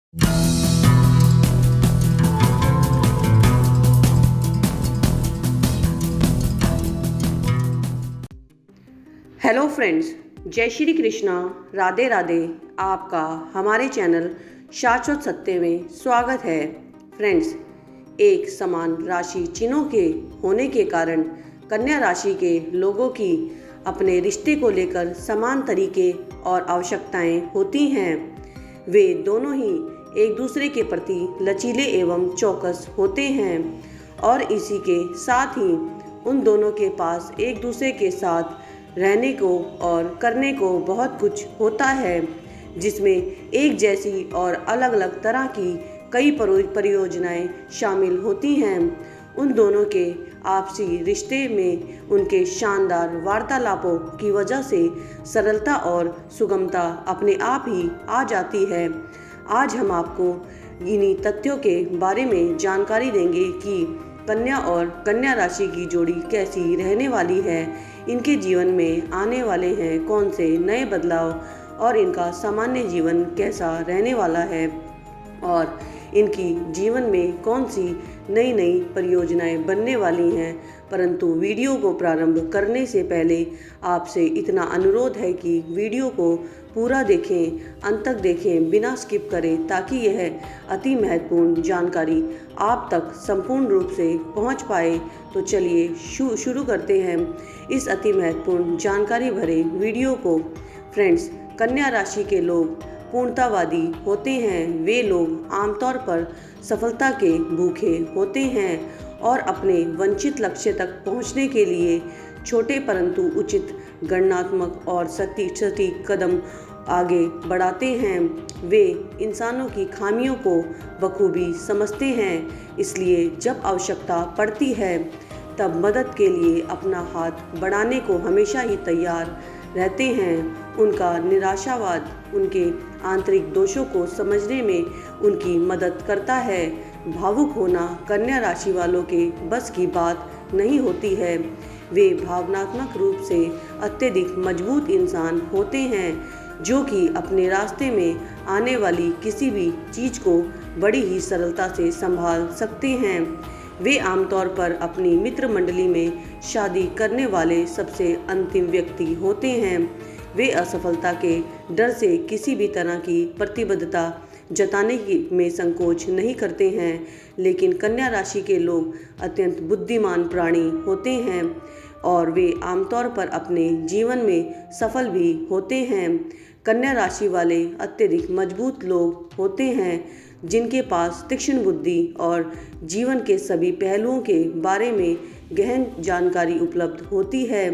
Hello friends, जय श्री कृष्णा, राधे राधे। आपका हमारे चैनल शाश्वत सत्य में स्वागत है। फ्रेंड्स, एक समान राशि चिन्हों के होने के कारण कन्या राशि के लोगों की अपने रिश्ते को लेकर समान तरीके और आवश्यकताएं होती हैं। वे दोनों ही एक दूसरे के प्रति लचीले एवं चौकस होते हैं और इसी के साथ ही उन दोनों के पास एक दूसरे के साथ रहने को और करने को बहुत कुछ होता है, जिसमें एक जैसी और अलग अलग तरह की कई परियोजनाएं शामिल होती हैं। उन दोनों के आपसी रिश्ते में उनके शानदार वार्तालापों की वजह से सरलता और सुगमता अपने आप ही आ जाती है। आज हम आपको इन्हीं तथ्यों के बारे में जानकारी देंगे कि कन्या और कन्या राशि की जोड़ी कैसी रहने वाली है, इनके जीवन में आने वाले हैं कौन से नए बदलाव और इनका सामान्य जीवन कैसा रहने वाला है और इनकी जीवन में कौन सी नई नई परियोजनाएं बनने वाली हैं। परंतु वीडियो को प्रारंभ करने से पहले आपसे इतना अनुरोध है कि वीडियो को पूरा देखें, अंत तक देखें, बिना स्किप करें, ताकि यह अति महत्वपूर्ण जानकारी आप तक संपूर्ण रूप से पहुंच पाए। तो चलिए शुरू करते हैं इस अति महत्वपूर्ण जानकारी भरे वीडियो को। फ्रेंड्स, कन्या राशि के लोग पूर्णतावादी होते हैं। वे लोग आमतौर पर सफलता के भूखे होते हैं और अपने वांछित लक्ष्य तक पहुंचने के लिए छोटे परंतु उचित, गणनात्मक और सटीक कदम आगे बढ़ाते हैं। वे इंसानों की खामियों को बखूबी समझते हैं, इसलिए जब आवश्यकता पड़ती है तब मदद के लिए अपना हाथ बढ़ाने को हमेशा ही तैयार रहते हैं। उनका निराशावाद उनके आंतरिक दोषों को समझने में उनकी मदद करता है। भावुक होना कन्या राशि वालों के बस की बात नहीं होती है। वे भावनात्मक रूप से अत्यधिक मजबूत इंसान होते हैं, जो कि अपने रास्ते में आने वाली किसी भी चीज़ को बड़ी ही सरलता से संभाल सकते हैं। वे आमतौर पर अपनी मित्र मंडली में शादी करने वाले सबसे अंतिम व्यक्ति होते हैं। वे असफलता के डर से किसी भी तरह की प्रतिबद्धता जताने में संकोच नहीं करते हैं, लेकिन कन्या राशि के लोग अत्यंत बुद्धिमान प्राणी होते हैं और वे आमतौर पर अपने जीवन में सफल भी होते हैं। कन्या राशि वाले अत्यधिक मजबूत लोग होते हैं, जिनके पास तीक्ष्ण बुद्धि और जीवन के सभी पहलुओं के बारे में गहन जानकारी उपलब्ध होती है।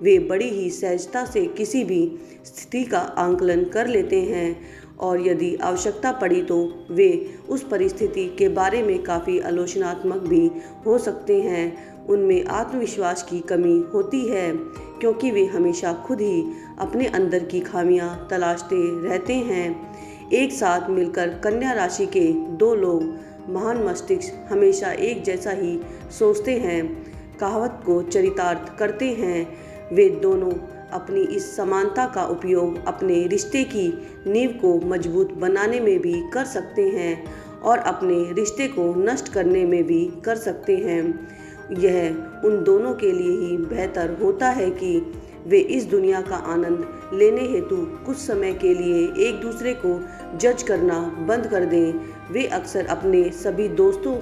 वे बड़ी ही सहजता से किसी भी स्थिति का आकलन कर लेते हैं और यदि आवश्यकता पड़ी तो वे उस परिस्थिति के बारे में काफ़ी आलोचनात्मक भी हो सकते हैं। उनमें आत्मविश्वास की कमी होती है, क्योंकि वे हमेशा खुद ही अपने अंदर की खामियां तलाशते रहते हैं। एक साथ मिलकर कन्या राशि के दो लोग महान मस्तिष्क हमेशा एक जैसा ही सोचते हैं, कहावत को चरितार्थ करते हैं। वे दोनों अपनी इस समानता का उपयोग अपने रिश्ते की नींव को मजबूत बनाने में भी कर सकते हैं और अपने रिश्ते को नष्ट करने में भी कर सकते हैं। यह उन दोनों के लिए ही बेहतर होता है कि वे इस दुनिया का आनंद लेने हेतु कुछ समय के लिए एक दूसरे को जज करना बंद कर दें। वे अक्सर अपने सभी दोस्तों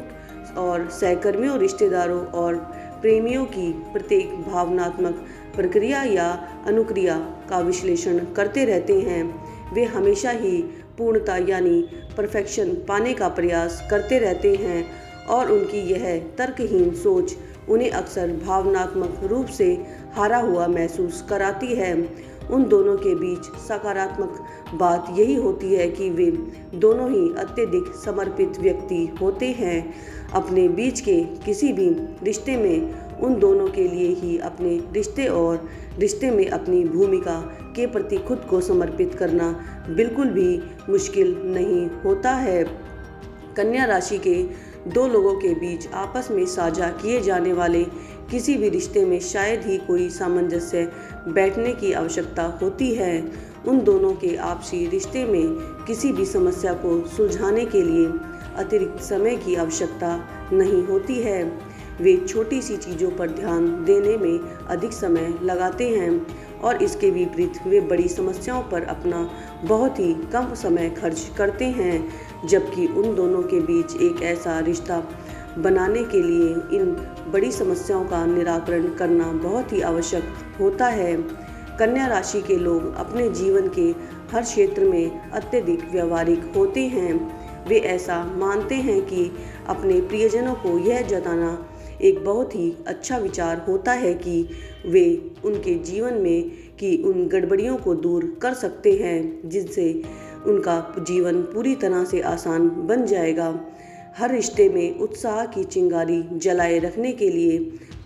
और सहकर्मियों, रिश्तेदारों और प्रेमियों की प्रत्येक भावनात्मक प्रक्रिया या अनुक्रिया का विश्लेषण करते रहते हैं। वे हमेशा ही पूर्णता यानी परफेक्शन पाने का प्रयास करते रहते हैं और उनकी यह तर्कहीन सोच उन्हें अक्सर भावनात्मक रूप से हारा हुआ महसूस कराती है। उन दोनों के बीच सकारात्मक बात यही होती है कि वे दोनों ही अत्यधिक समर्पित व्यक्ति होते हैं। अपने बीच के किसी भी रिश्ते में उन दोनों के लिए ही अपने रिश्ते और रिश्ते में अपनी भूमिका के प्रति खुद को समर्पित करना बिल्कुल भी मुश्किल नहीं होता है। कन्या राशि के दो लोगों के बीच आपस में साझा किए जाने वाले किसी भी रिश्ते में शायद ही कोई सामंजस्य बैठने की आवश्यकता होती है। उन दोनों के आपसी रिश्ते में किसी भी समस्या को सुलझाने के लिए अतिरिक्त समय की आवश्यकता नहीं होती है। वे छोटी सी चीज़ों पर ध्यान देने में अधिक समय लगाते हैं और इसके विपरीत वे बड़ी समस्याओं पर अपना बहुत ही कम समय खर्च करते हैं। जबकि उन दोनों के बीच एक ऐसा रिश्ता बनाने के लिए इन बड़ी समस्याओं का निराकरण करना बहुत ही आवश्यक होता है। कन्या राशि के लोग अपने जीवन के हर क्षेत्र में अत्यधिक व्यावहारिक होते हैं। वे ऐसा मानते हैं कि अपने प्रियजनों को यह जताना एक बहुत ही अच्छा विचार होता है कि वे उनके जीवन में की उन गड़बड़ियों को दूर कर सकते हैं, जिनसे उनका जीवन पूरी तरह से आसान बन जाएगा। हर रिश्ते में उत्साह की चिंगारी जलाए रखने के लिए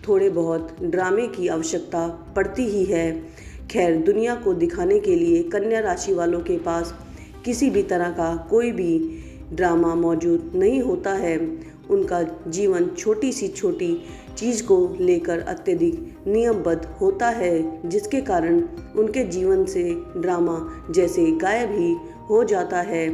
थोड़े बहुत ड्रामे की आवश्यकता पड़ती ही है। खैर, दुनिया को दिखाने के लिए कन्या राशि वालों के पास किसी भी तरह का कोई भी ड्रामा मौजूद नहीं होता है। उनका जीवन छोटी सी छोटी चीज़ को लेकर अत्यधिक नियमबद्ध होता है, जिसके कारण उनके जीवन से ड्रामा जैसे गायब ही हो जाता है।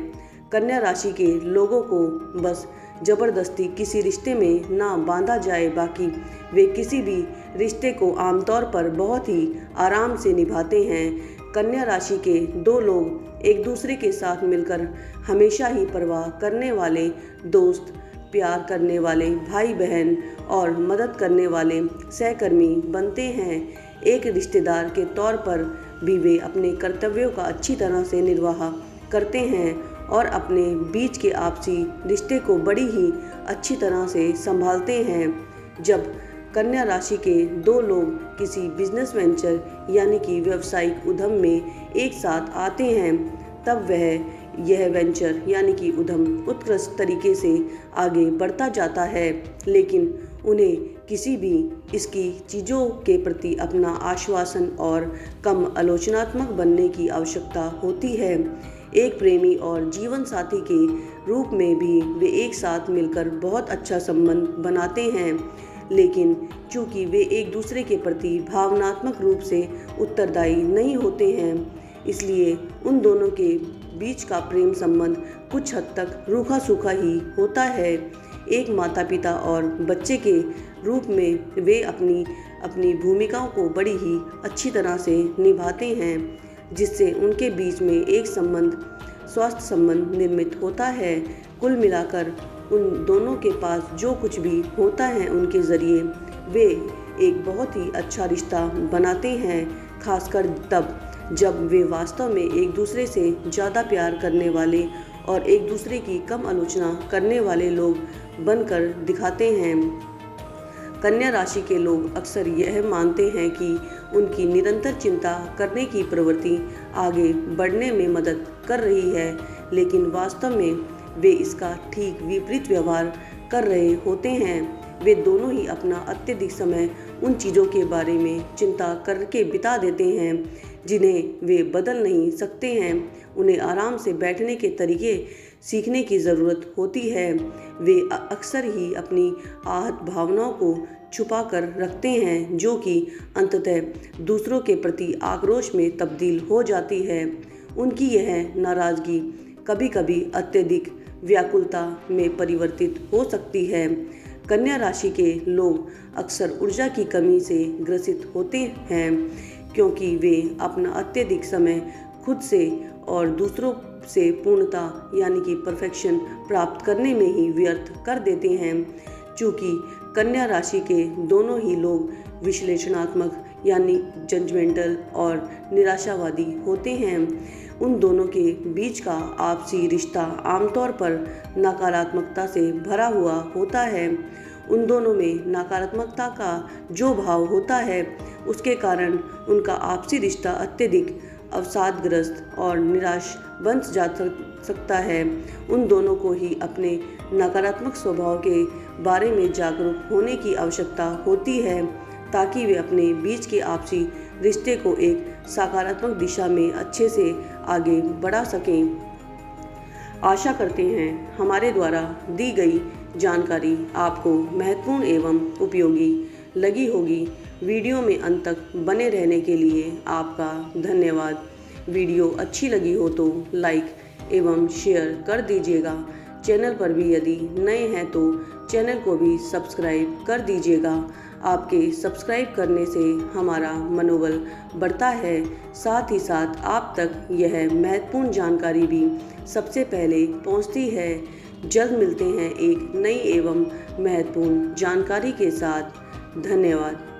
कन्या राशि के लोगों को बस ज़बरदस्ती किसी रिश्ते में ना बांधा जाए, बाकी वे किसी भी रिश्ते को आमतौर पर बहुत ही आराम से निभाते हैं। कन्या राशि के दो लोग एक दूसरे के साथ मिलकर हमेशा ही परवाह करने वाले दोस्त, प्यार करने वाले भाई बहन और मदद करने वाले सहकर्मी बनते हैं। एक रिश्तेदार के तौर पर भी वे अपने कर्तव्यों का अच्छी तरह से निर्वाह करते हैं और अपने बीच के आपसी रिश्ते को बड़ी ही अच्छी तरह से संभालते हैं। जब कन्या राशि के दो लोग किसी बिजनेस वेंचर यानी कि व्यावसायिक उद्यम में एक साथ आते हैं, तब यह वेंचर यानी कि उद्यम उत्कृष्ट तरीके से आगे बढ़ता जाता है, लेकिन उन्हें किसी भी इसकी चीज़ों के प्रति अपना आश्वासन और कम आलोचनात्मक बनने की आवश्यकता होती है। एक प्रेमी और जीवन साथी के रूप में भी वे एक साथ मिलकर बहुत अच्छा संबंध बनाते हैं, लेकिन चूंकि वे एक दूसरे के प्रति भावनात्मक रूप से उत्तरदायी नहीं होते हैं, इसलिए उन दोनों के बीच का प्रेम संबंध कुछ हद तक रूखा सूखा ही होता है। एक माता पिता और बच्चे के रूप में वे अपनी भूमिकाओं को बड़ी ही अच्छी तरह से निभाते हैं, जिससे उनके बीच में एक स्वस्थ संबंध निर्मित होता है। कुल मिलाकर उन दोनों के पास जो कुछ भी होता है, उनके ज़रिए वे एक बहुत ही अच्छा रिश्ता बनाते हैं, खासकर तब जब वे वास्तव में एक दूसरे से ज़्यादा प्यार करने वाले और एक दूसरे की कम आलोचना करने वाले लोग बनकर दिखाते हैं। कन्या राशि के लोग अक्सर यह मानते हैं कि उनकी निरंतर चिंता करने की प्रवृत्ति आगे बढ़ने में मदद कर रही है, लेकिन वास्तव में वे इसका ठीक विपरीत व्यवहार कर रहे होते हैं। वे दोनों ही अपना अत्यधिक समय उन चीज़ों के बारे में चिंता करके बिता देते हैं जिन्हें वे बदल नहीं सकते हैं। उन्हें आराम से बैठने के तरीके सीखने की ज़रूरत होती है। वे अक्सर ही अपनी आहत भावनाओं को छुपा कर रखते हैं, जो कि अंततः दूसरों के प्रति आक्रोश में तब्दील हो जाती है। उनकी यह नाराज़गी कभी कभी अत्यधिक व्याकुलता में परिवर्तित हो सकती है। कन्या राशि के लोग अक्सर ऊर्जा की कमी से ग्रसित होते हैं, क्योंकि वे अपना अत्यधिक समय खुद से और दूसरों से पूर्णता यानी कि परफेक्शन प्राप्त करने में ही व्यर्थ कर देते हैं। चूँकि कन्या राशि के दोनों ही लोग विश्लेषणात्मक यानी जजमेंटल और निराशावादी होते हैं, उन दोनों के बीच का आपसी रिश्ता आमतौर पर नकारात्मकता से भरा हुआ होता है। उन दोनों में नकारात्मकता का जो भाव होता है, उसके कारण उनका आपसी रिश्ता अत्यधिक अवसादग्रस्त और निराश बन जा सकता है। उन दोनों को ही अपने नकारात्मक स्वभाव के बारे में जागरूक होने की आवश्यकता होती है, ताकि वे अपने बीच के आपसी रिश्ते को एक सकारात्मक दिशा में अच्छे से आगे बढ़ा सकें। आशा करते हैं हमारे द्वारा दी गई जानकारी आपको महत्वपूर्ण एवं उपयोगी लगी होगी। वीडियो में अंत तक बने रहने के लिए आपका धन्यवाद। वीडियो अच्छी लगी हो तो लाइक एवं शेयर कर दीजिएगा। चैनल पर भी यदि नए हैं तो चैनल को भी सब्सक्राइब कर दीजिएगा। आपके सब्सक्राइब करने से हमारा मनोबल बढ़ता है, साथ ही साथ आप तक यह महत्वपूर्ण जानकारी भी सबसे पहले पहुंचती है। जल्द मिलते हैं एक नई एवं महत्वपूर्ण जानकारी के साथ। धन्यवाद।